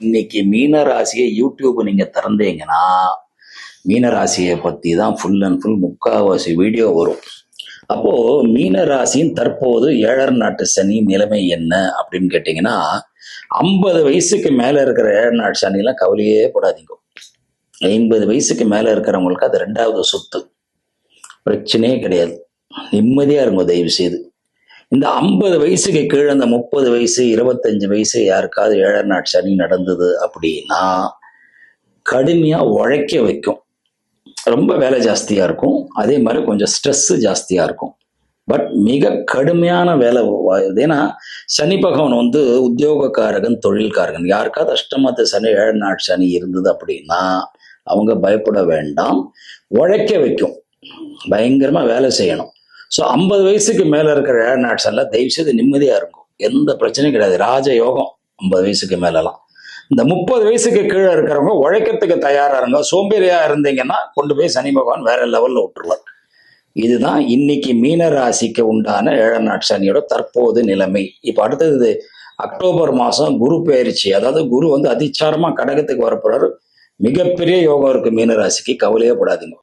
இன்னைக்கு மீன ராசியை யூடியூப் நீங்க திறந்தீங்கன்னா மீன ராசியை பத்தி தான் ஃபுல் அண்ட் ஃபுல் முக்காவாசி வீடியோ வரும். அப்போ மீன ராசியின் தற்போது ஏழரை நாட்டு சனி நிலைமை என்ன அப்படின்னு கேட்டீங்கன்னா, 50 வயசுக்கு மேல இருக்கிற ஏழரை நாட்டு சனிலாம் கவலையே படாதீங்க. 50 வயசுக்கு மேல இருக்கிறவங்களுக்கு அது 2வது சொத்து, பிரச்சனையே கிடையாது. நிம்மதியா இருங்க தயவு செய்து. இந்த 50 வயசுக்கு கீழே இந்த 30 வயசு 25 வயசு யாருக்காவது ஏழரை நாட்டு சனி நடந்தது அப்படின்னா கடுமையா உழைக்க வைக்கும். ரொம்ப வேலை ஜாஸ்தியா இருக்கும். அதே மாதிரி கொஞ்சம் ஸ்ட்ரெஸ் ஜாஸ்தியா இருக்கும். பட் மிக கடுமையான வேலை. ஏன்னா சனி பகவான் உத்தியோகக்காரகன், தொழில்காரகன். யாருக்காவது அஷ்டமத்து சனி ஏழரை நாட்டு சனி இருந்தது அப்படின்னா அவங்க பயப்பட வேண்டாம். உழைக்க வைக்கும், பயங்கரமா வேலை செய்யணும். ஸோ 50 வயசுக்கு மேல இருக்கிற ஏழரை நாட்டு சனில தயவு செய்து நிம்மதியா இருக்கும். எந்த பிரச்சனையும் கிடையாது. ராஜயோகம் 50 வயசுக்கு மேலலாம். இந்த 30 வயசுக்கு கீழே இருக்கிறவங்க உழைக்கிறதுக்கு தயாரா இருங்க. சோம்பேறியா இருந்தீங்கன்னா கொண்டு போய் சனி பகவான் வேற லெவல்ல விட்டுருவார். இதுதான் இன்னைக்கு மீன ராசிக்கு உண்டான ஏழரை நாட்டு சனியோட தற்போது நிலைமை. இப்ப அடுத்தது அக்டோபர் மாசம் குரு பயிற்சி. அதாவது குரு அதிச்சாரமா கடகத்துக்கு வரப்போறாரு. மிகப்பெரிய யோகம் இருக்கு மீன ராசிக்கு. கவலையே படாதீங்க.